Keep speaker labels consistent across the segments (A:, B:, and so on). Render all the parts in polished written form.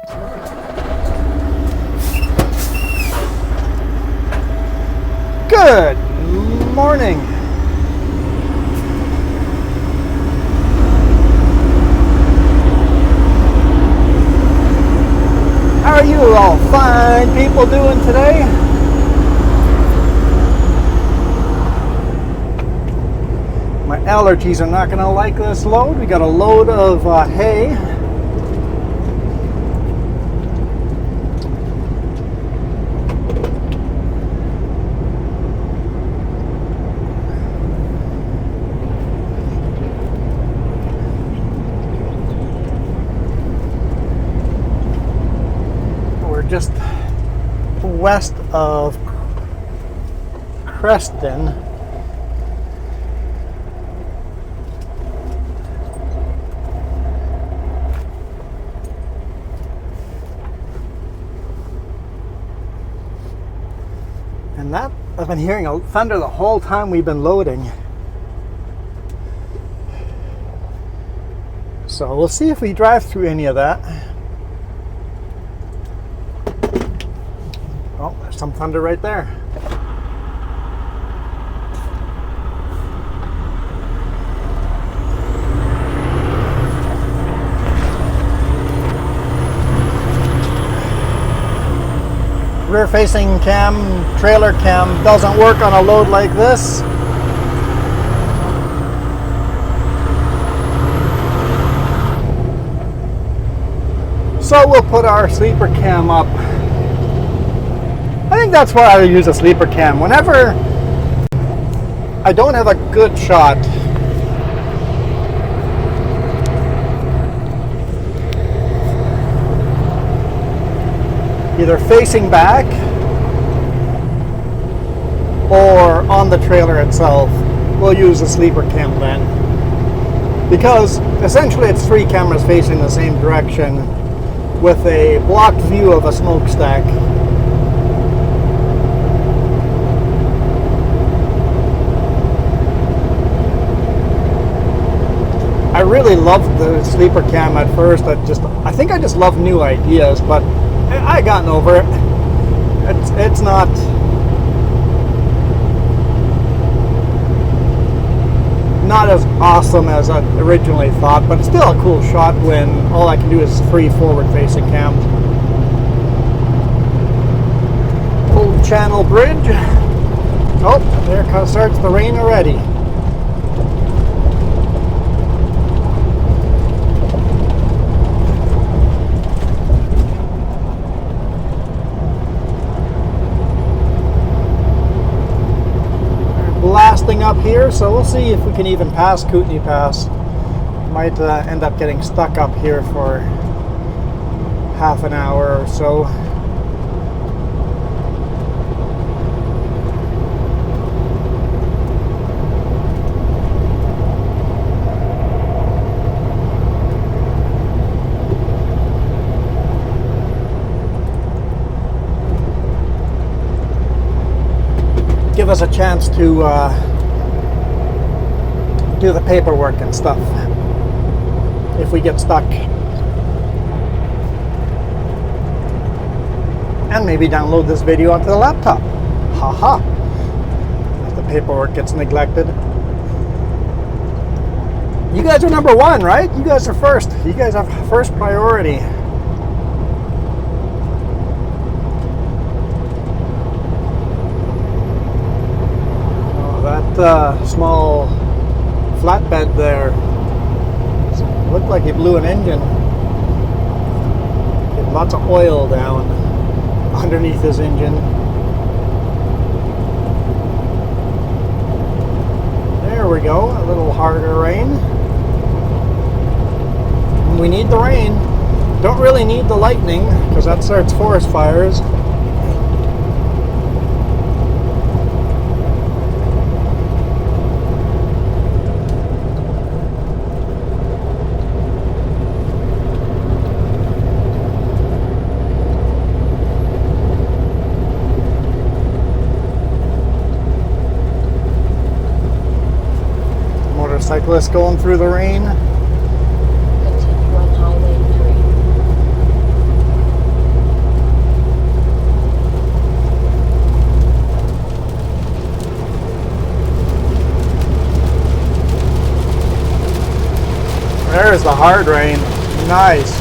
A: Good morning. How are you all fine people doing today? My allergies are not going to like this load. We got a load of hay. Just west of Creston. And that, I've been hearing thunder the whole time we've been loading. So we'll see if we drive through any of that. Oh, there's some thunder right there. Rear facing cam, trailer cam doesn't work on a load like this. So we'll put our sleeper cam up. I think that's why I use a sleeper cam. Whenever I don't have a good shot, either facing back or on the trailer itself, we'll use a sleeper cam then. Because essentially it's three cameras facing the same direction with a blocked view of a smokestack. I really loved the sleeper cam at first. I think I just love new ideas, but I gotten over it. It's not as awesome as I originally thought, but it's still a cool shot when all I can do is free forward facing cam. Old Channel Bridge. Oh, there starts the rain already. Blasting up here, so we'll see if we can even pass Kootenay Pass. Might end up getting stuck up here for half an hour or so. Give us a chance to do the paperwork and stuff if we get stuck, and maybe download this video onto the laptop. Haha, if the paperwork gets neglected. You guys are number one, right? You guys are first. You guys have first priority. Small flatbed there looked like he blew an engine. Getting lots of oil down underneath his engine. There we go, a little harder rain. We need the rain. Don't really need the lightning because that starts forest fires. Cyclist going through the rain.
B: Continue on Highway 3.
A: hard rain. Nice.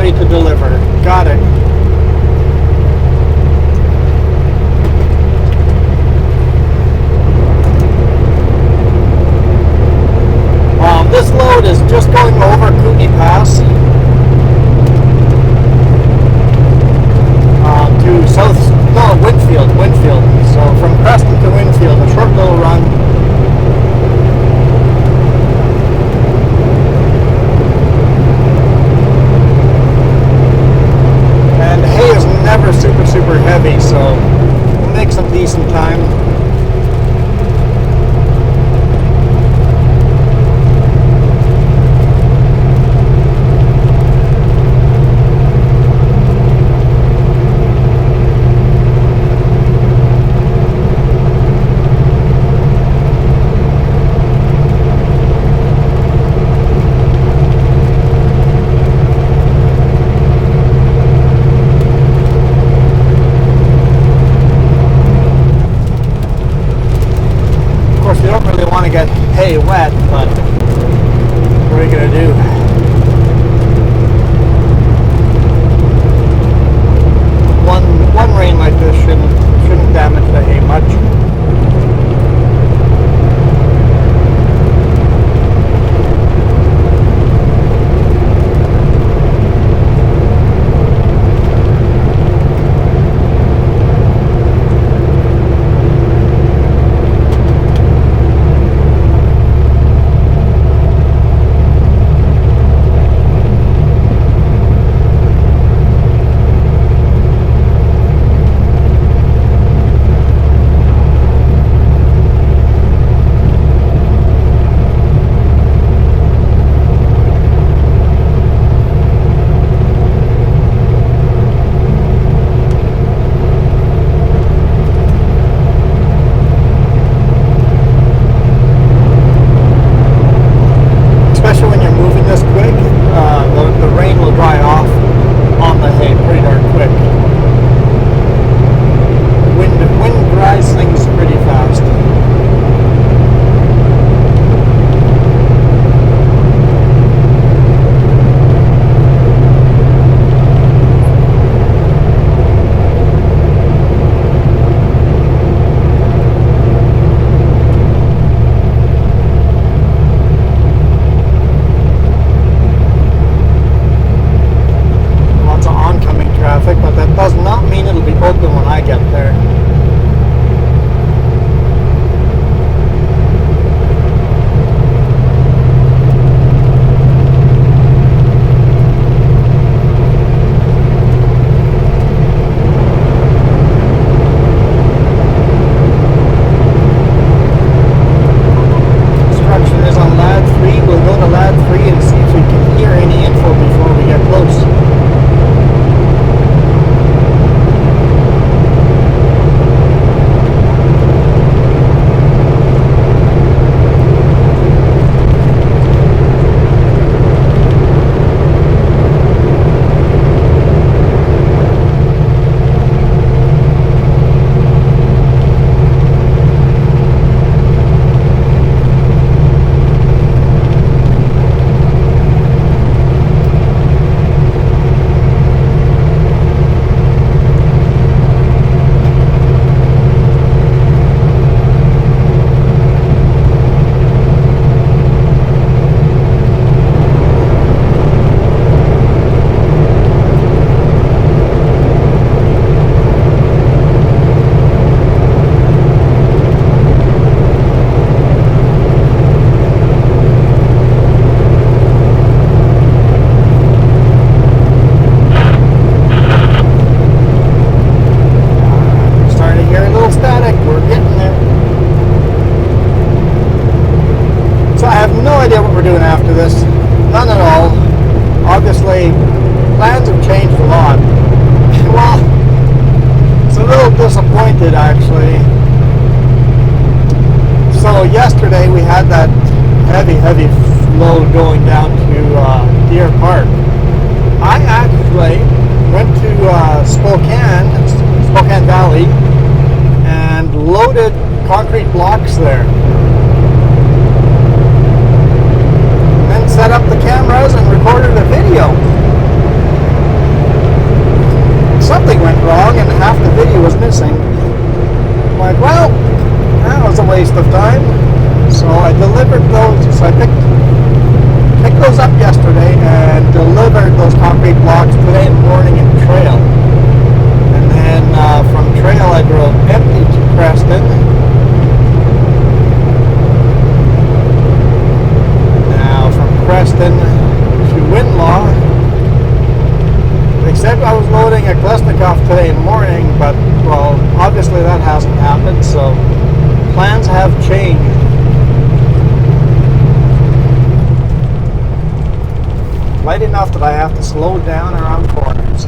A: To deliver. Got it. This load is just going over Kootenay Pass to Winfield. So from Preston to Winfield, a short little run. Never super heavy, so we'll make some decent time. disappointed, actually. So yesterday we had that heavy load going down to Deer Park. I actually went to Spokane Valley, and loaded concrete blocks there. And then set up the cameras and recorded a video. Something went wrong and half the video was missing. I'm like, well, that was a waste of time. So I delivered those. So I picked those up yesterday and delivered those concrete blocks today morning in Trail. And then from Trail I drove empty to Creston. Now from Creston to Winlaw. They said I was loading a Klesnikov today morning, but well, obviously that hasn't happened, so plans have changed. Light enough that I have to slow down around corners.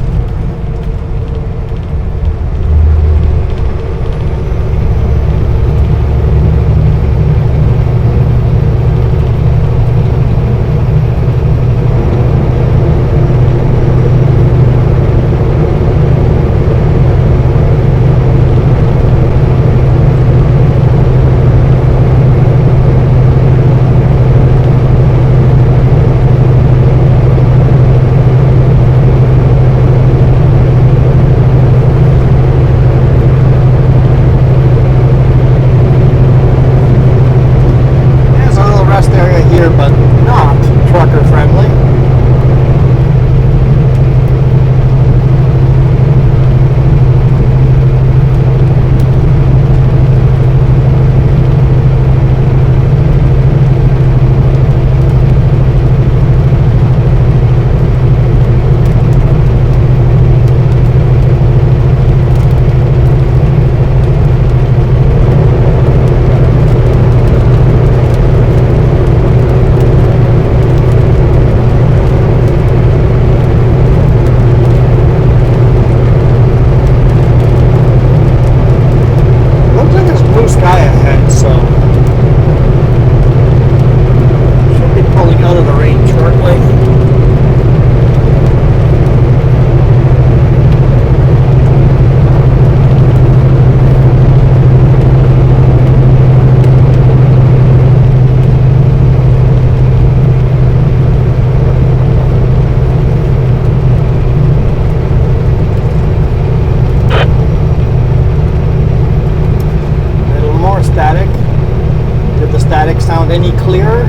A: Sound any clearer?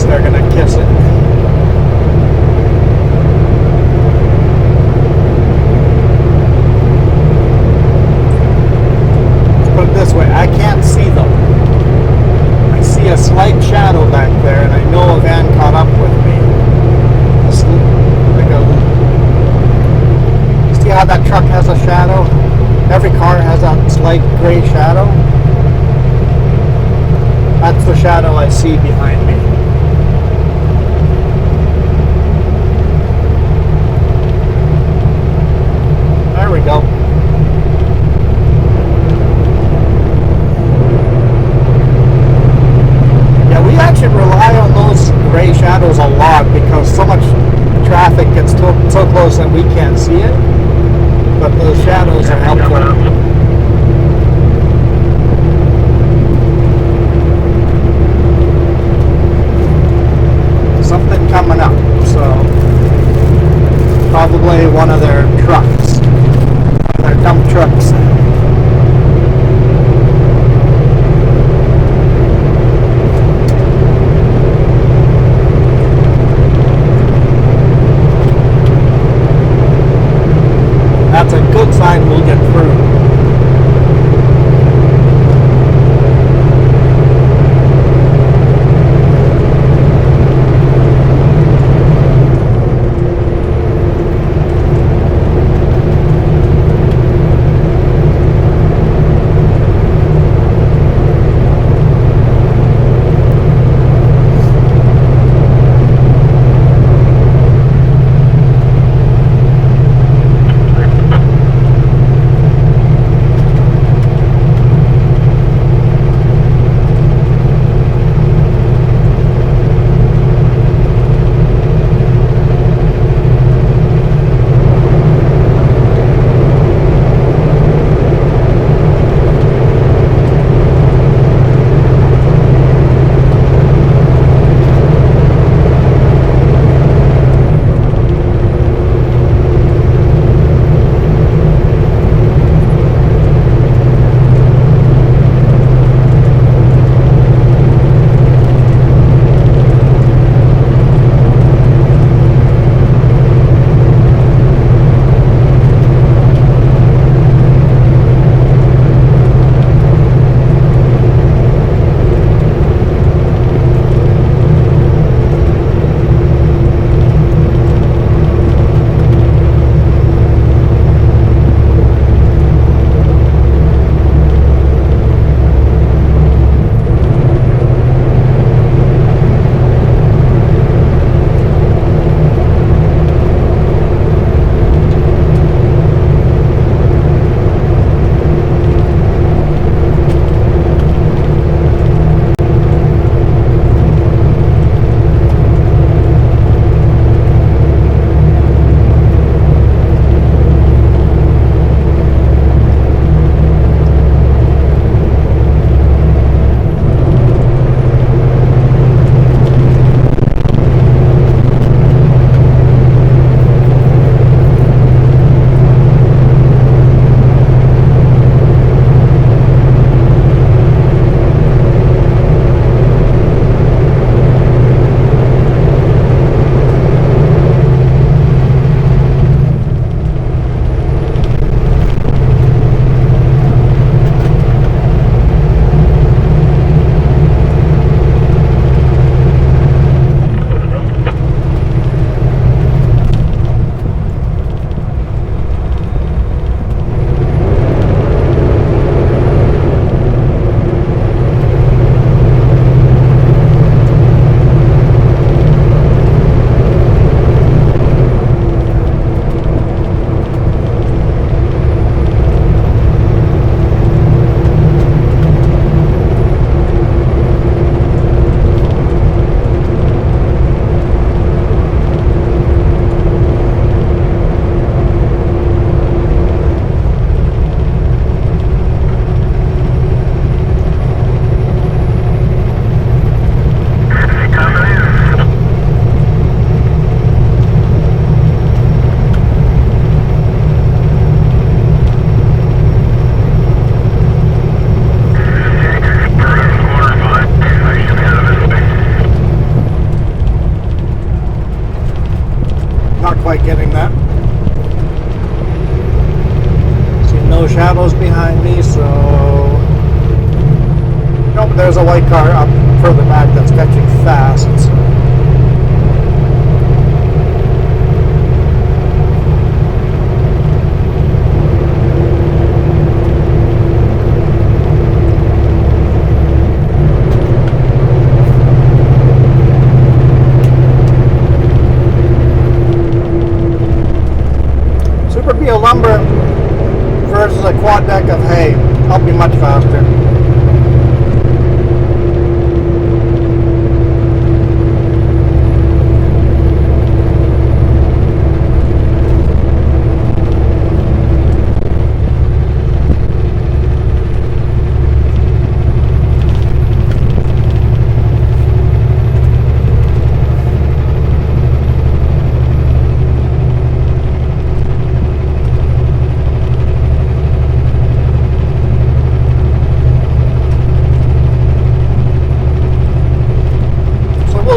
A: They're gonna kiss it. Put it this way, I can't see them. I see a slight shadow back there, and I know a van caught up with me. See how that truck has a shadow? Every car has a slight gray shadow. That's the shadow I see behind me. There we go. Yeah, we actually rely on those gray shadows a lot because so much traffic gets so close that we can't see it. But those shadows are helpful. Something coming up, so probably one of their shadows behind me, so... Nope, there's a white car up further back that's catching fast. Super B of lumber versus a quad deck of hay. I'll be much faster.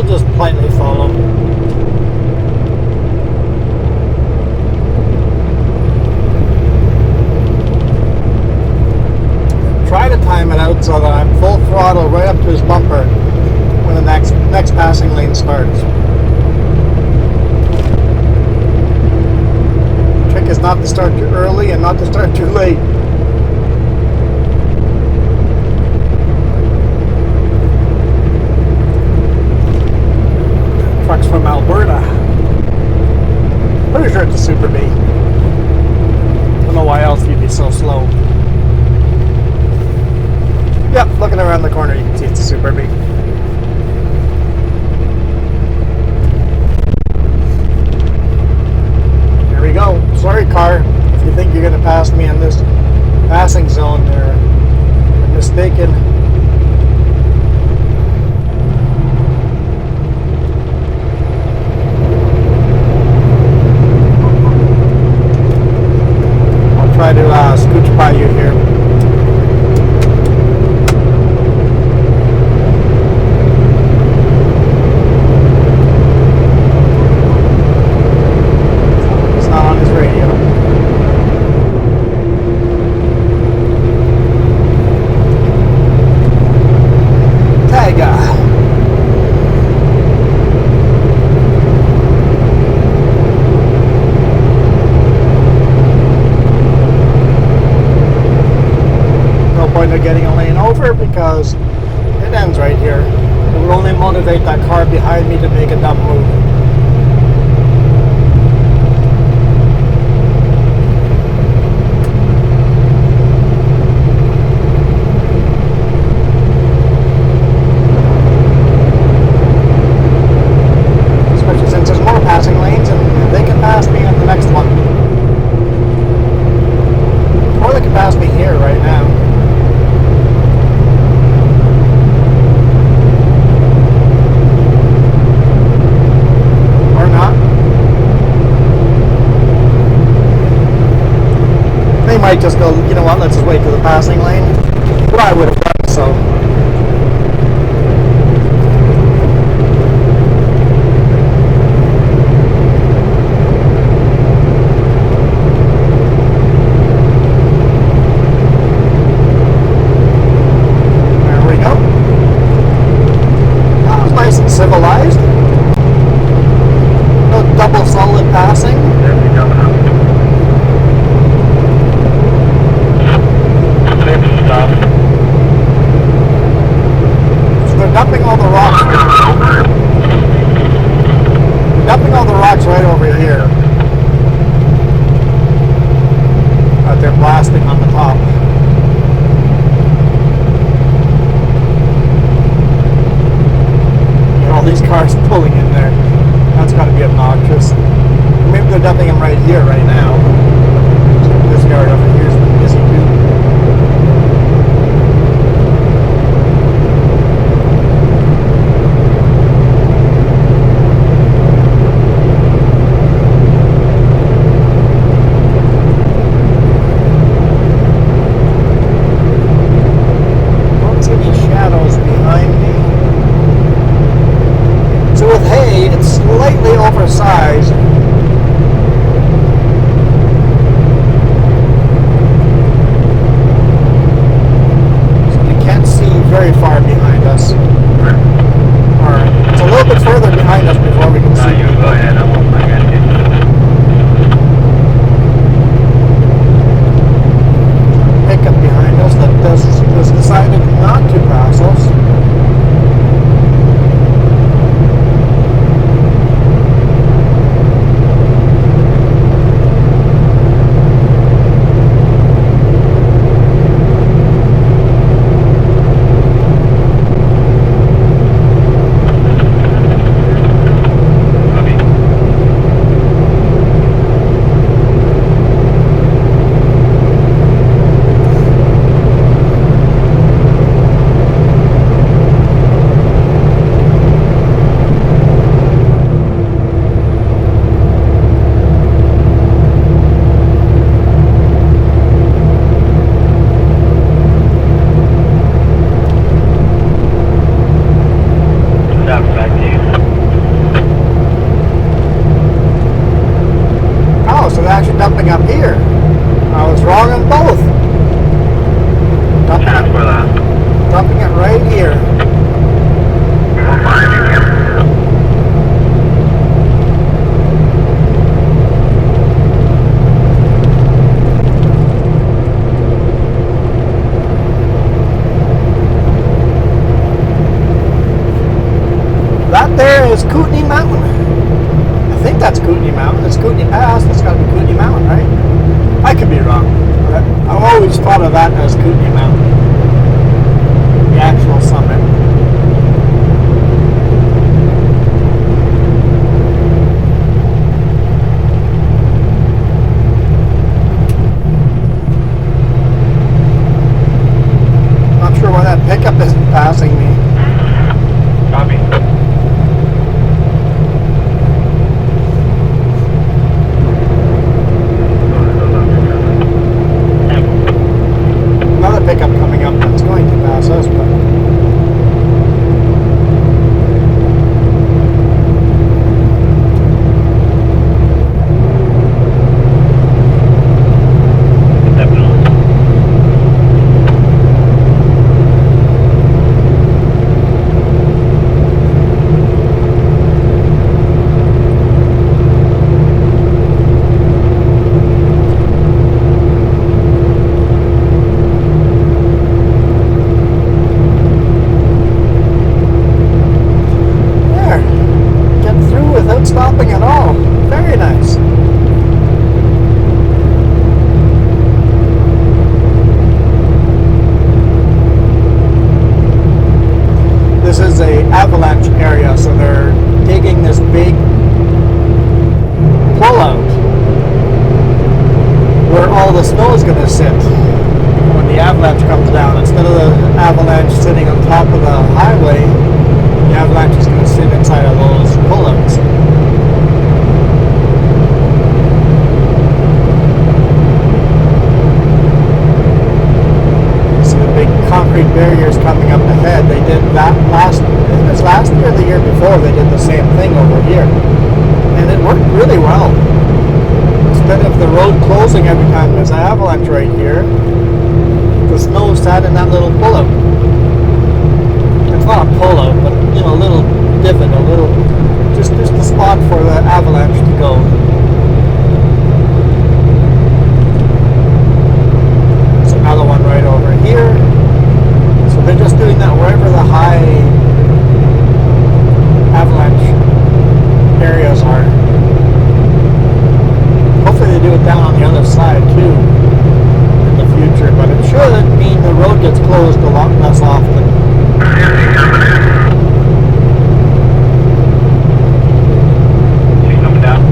A: Just politely follow. Try to time it out so that I'm full throttle right up to his bumper when the next passing lane starts. The trick is not to start too early and not to start too late. Trucks from Alberta. Pretty sure it's a Super B. Don't know why else you'd be so slow. Yep, looking around the corner you can see it's a Super B. Here we go. Sorry car, if you think you're going to pass me in this passing zone, you're mistaken. Try to scooch by you here. It's not on his radio. Tagga. Point of getting a lane over because it ends right here. It would only motivate that car behind me to make a dumb move. Especially since there's more passing lanes and they can pass me in the next one. Or they can pass me here right now. Might just go, you know what, let's just wait to the passing lane. But I would have done so. There we go. That was nice and civilized. No double solid passing. There we go. Stop. I was wrong on both. Dumping it right here. That there is Kootenay Mountain. I think that's Kootenay Mountain. It's Kootenay Pass. That's got to be Kootenay Mountain, right? I could be wrong. I've always thought of that as Kootenay Mountain. The actual summit. Not sure why that pickup isn't passing me.
B: Copy.
A: Another pickup coming up that's going to pass us, but stopping at all. Very nice. This is a Avalanche area, so they're digging this big pullout where all the snow is going to sit when the avalanche comes down. Instead of the avalanche sitting on top of the highway, the avalanche is going to sit inside of those pullouts. Concrete barriers coming up ahead. They did that last year or the year before. They did the same thing over here, and it worked really well. Instead of the road closing every time there's an avalanche right here, the snow sat in that little pullout. It's not a pullout, but you know, a little divot, a little just a spot for the avalanche to go. There's another one right over here. They're just doing that wherever the high avalanche areas are. Hopefully they do it down on the other side too in the future, but it should mean the road gets closed a lot less often.
B: She's coming down.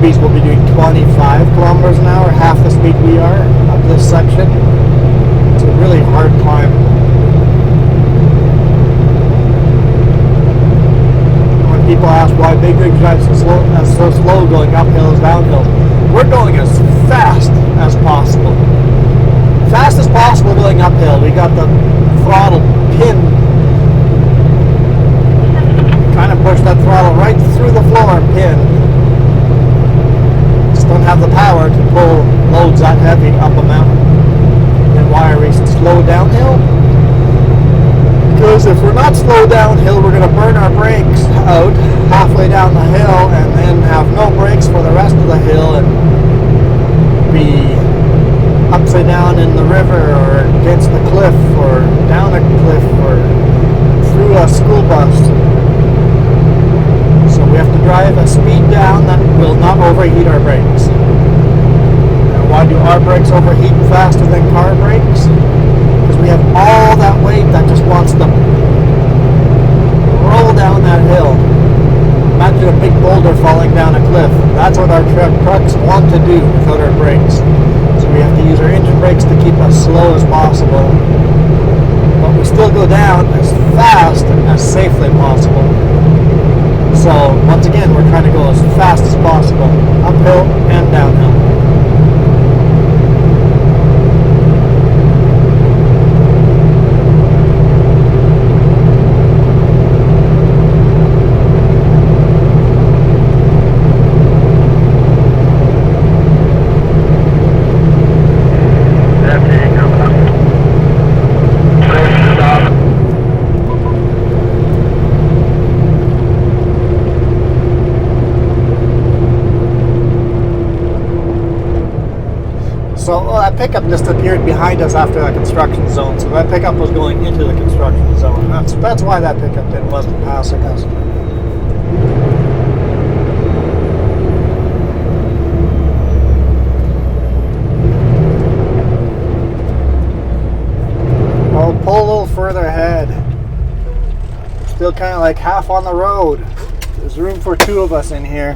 A: Will be doing 25 kilometers an hour, half the speed we are up this section. It's a really hard climb. When people ask why big rig drives so slow going uphills, downhills, we're going as fast as possible. Fast as possible going uphill. We got the throttle pinned. Trying to push that throttle right through the floor, pinned. Don't have the power to pull loads that heavy up a mountain. Then why are we slow downhill? Because if we're not slow downhill, we're going to burn our brakes out halfway down the hill and then have no brakes for the rest of the hill and be upside down in the river or against the cliff or down a cliff or through a school bus. So we have to drive a speed down that will not overheat our brakes. And why do our brakes overheat faster than car brakes? Because we have all that weight that just wants to roll down that hill. Imagine a big boulder falling down a cliff. That's what our trucks want to do without our brakes. So we have to use our engine brakes to keep us slow as possible. But we still go down as fast and as safely possible. So once again, we're trying to go as fast as possible, uphill and downhill. So that pickup just appeared behind us after that construction zone. So that pickup was going into the construction zone. That's why that pickup wasn't passing us. I'll pull a little further ahead. Still kind of like half on the road. There's room for two of us in here.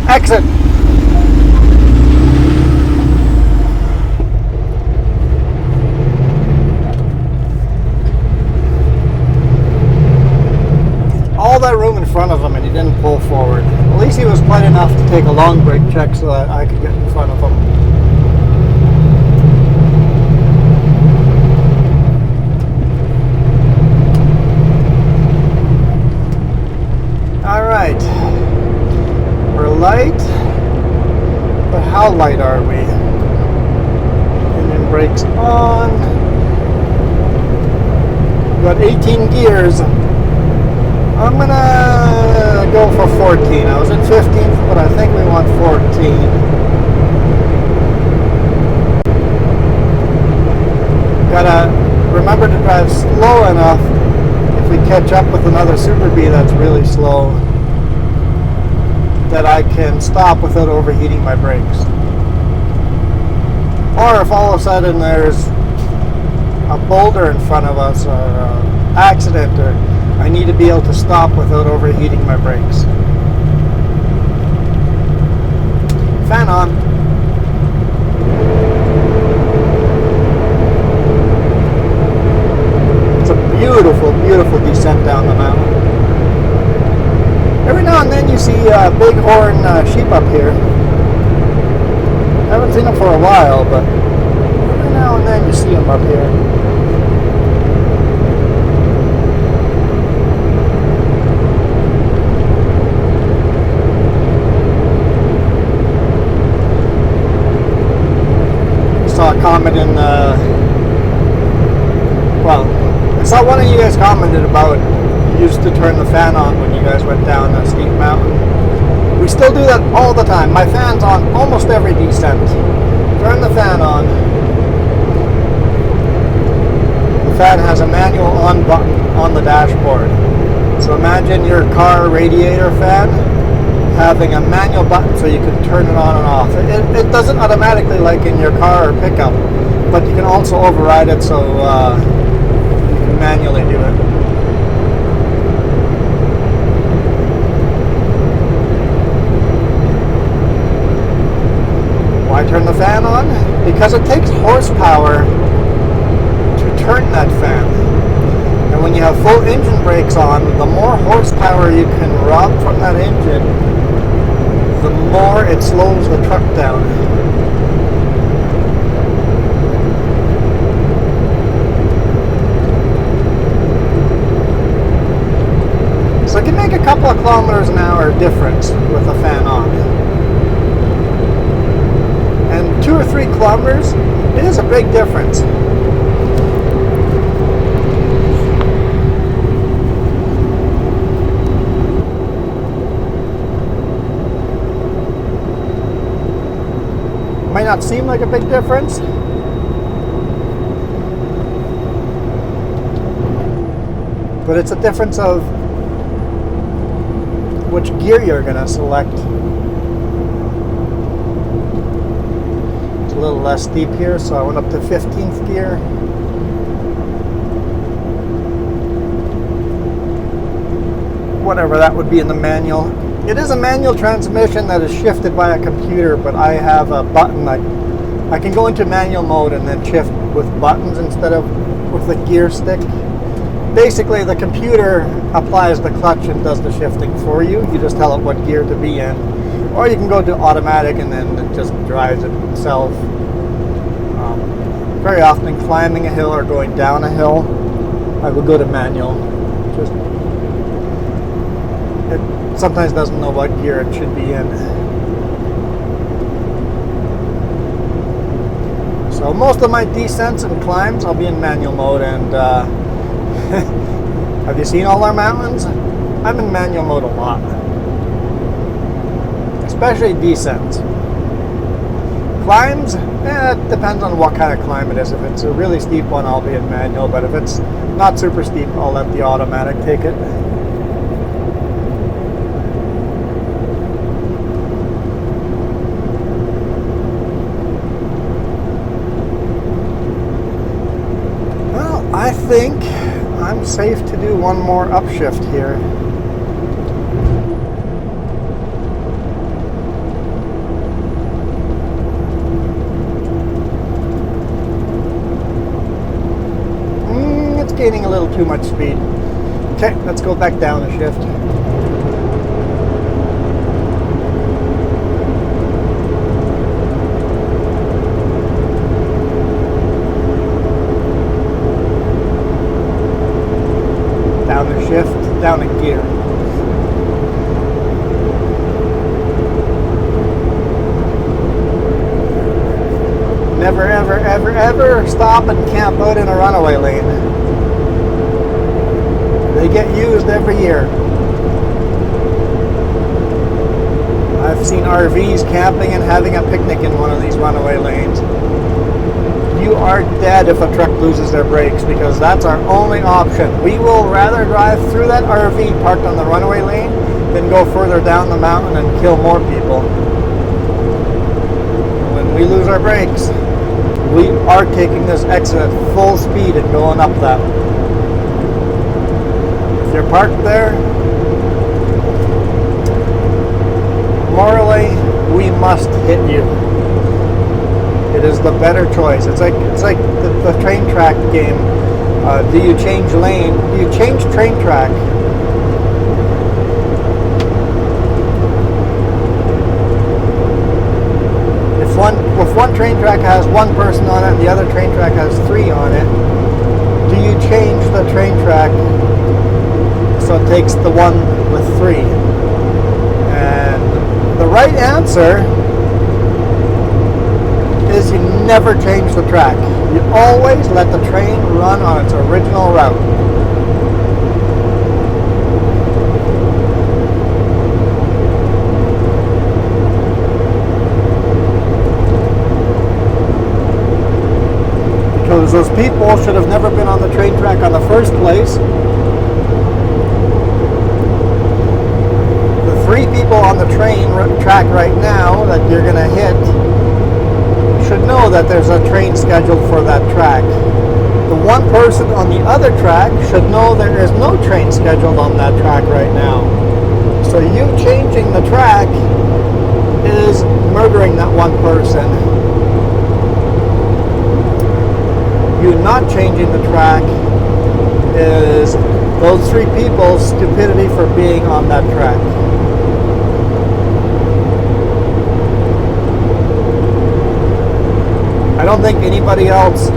A: Exit. All that room in front of him and he didn't pull forward. At least he was polite enough to take a long brake check so that I could get in front of him. All right. We're light, but how light are we? Engine brakes on. We've got 18 gears. I'm gonna go for 14. I was at 15, but I think we want 14. Gotta remember to drive slow enough if we catch up with another Super Bee that's really slow, that I can stop without overheating my brakes. Or if all of a sudden there's a boulder in front of us or an accident, or I need to be able to stop without overheating my brakes. Fan on. It's a beautiful, beautiful descent down the mountain. Every now and then you see bighorn sheep up here. I haven't seen them for a while, but every now and then you see them up here. I saw a comment in well, I saw one of you guys commented about used to turn the fan on when you guys went down a steep mountain. We still do that all the time. My fan's on almost every descent. Turn the fan on. The fan has a manual on button on the dashboard. So imagine your car radiator fan having a manual button so you can turn it on and off. It doesn't automatically like in your car or pickup, but you can also override it so you can manually do it. Why turn the fan on? Because it takes horsepower to turn that fan. And when you have full engine brakes on, the more horsepower you can rob from that engine, the more it slows the truck down. kilometers an hour difference with the fan on. And 2 or 3 kilometers, it is a big difference. Might not seem like a big difference, but it's a difference of which gear you're going to select. It's a little less steep here, so I went up to 15th gear. Whatever that would be in the manual. It is a manual transmission that is shifted by a computer, but I have a button. I can go into manual mode and then shift with buttons instead of with the gear stick. Basically, the computer applies the clutch and does the shifting for you. You just tell it what gear to be in. Or you can go to automatic and then it just drives it itself. Very often climbing a hill or going down a hill, I will go to manual. Just it sometimes doesn't know what gear it should be in. So most of my descents and climbs, I'll be in manual mode. And have you seen all our mountains? I'm in manual mode a lot, especially descents. Climbs, it depends on what kind of climb it is. If it's a really steep one, I'll be in manual, but if it's not super steep, I'll let the automatic take it. Well, I think I'm safe to do one more upshift here. It's gaining a little too much speed. Okay, let's go back down a shift. Down a shift, down a gear. Never, ever, ever, ever stop and camp out in a runaway lane. They get used every year. I've seen RVs camping and having a picnic in one of these runaway lanes. You are dead if a truck loses their brakes, because that's our only option. We will rather drive through that RV parked on the runaway lane than go further down the mountain and kill more people. When we lose our brakes, we are taking this exit at full speed and going up that. If you're parked there, morally, we must hit you. It is the better choice. It's like the train track game. Do you change lane? Do you change train track? If one train track has one person on it and the other train track has 3 on it, do you change the train track so it takes the one with 3? And the right answer is you never change the track. You always let the train run on its original route. Because those people should have never been on the train track in the first place. The 3 people on the train track right now that you're going to hit should know that there's a train scheduled for that track. The one person on the other track should know there is no train scheduled on that track right now. So you changing the track is murdering that one person. You not changing the track is those 3 people's stupidity for being on that track. I don't think anybody else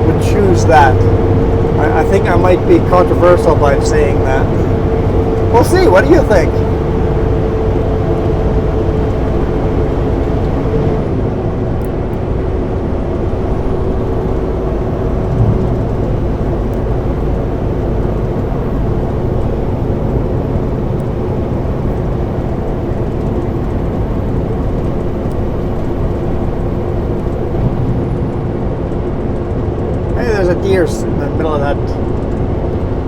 A: would choose that. I think I might be controversial by saying that. We'll see. What do you think? There's a deer in the middle of that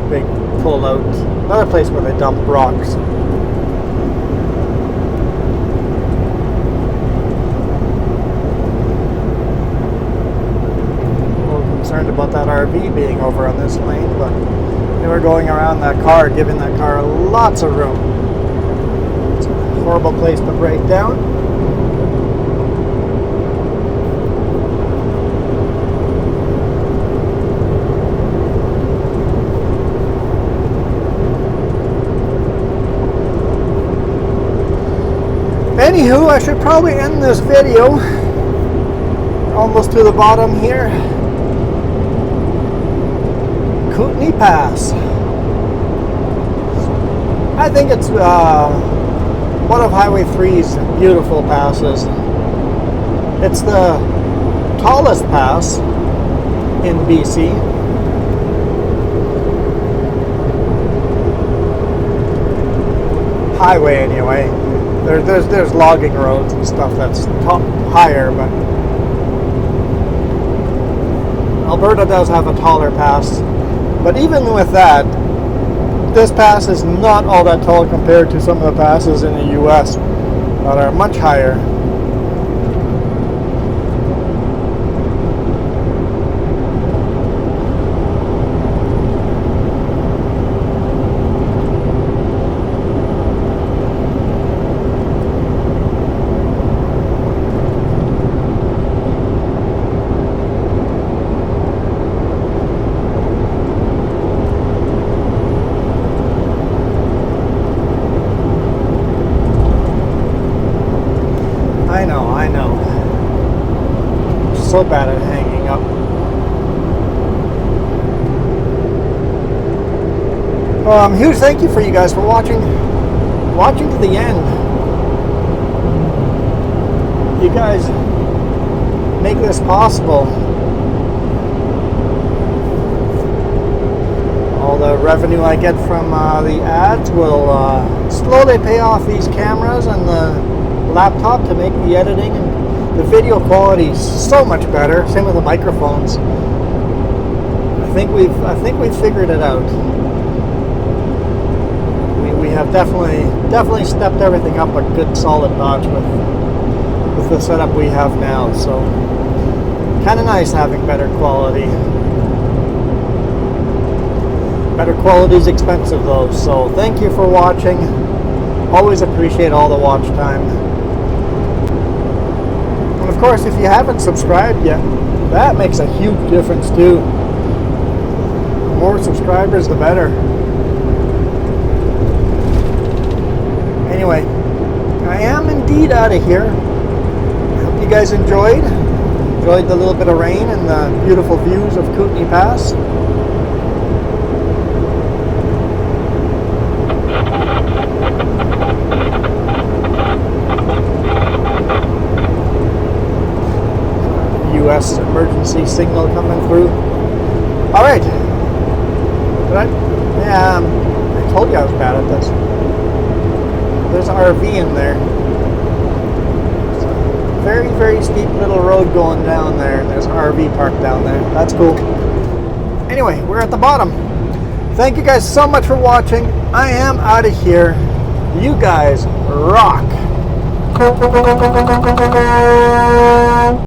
A: big pull out. Another place where they dump rocks. A little concerned about that RV being over on this lane, but they were going around that car, giving that car lots of room. It's a horrible place to break down. Anywho, I should probably end this video. Almost to the bottom here. Kootenay Pass. I think it's one of Highway 3's beautiful passes. It's the tallest pass in BC. Highway anyway. There's logging roads and stuff that's higher, but Alberta does have a taller pass. But even with that, this pass is not all that tall compared to some of the passes in the US that are much higher. I know. So bad at hanging up. Huge thank you for you guys for watching to the end. You guys make this possible. All the revenue I get from the ads will slowly pay off these cameras and the laptop to make the editing, and the video quality is so much better. Same with the microphones. I think we've figured it out. We have definitely stepped everything up a good solid notch with the setup we have now. So kind of nice having better quality. Better quality is expensive though. So thank you for watching. Always appreciate all the watch time. And of course, if you haven't subscribed yet, that makes a huge difference too. The more subscribers, the better. Anyway, I am indeed out of here. I hope you guys enjoyed the little bit of rain and the beautiful views of Kootenay Pass. US emergency signal coming through. Alright. I told you I was bad at this. There's an RV in there. It's a very, very steep little road going down there, and there's an RV parked down there. That's cool. Anyway, we're at the bottom. Thank you guys so much for watching. I am out of here. You guys rock.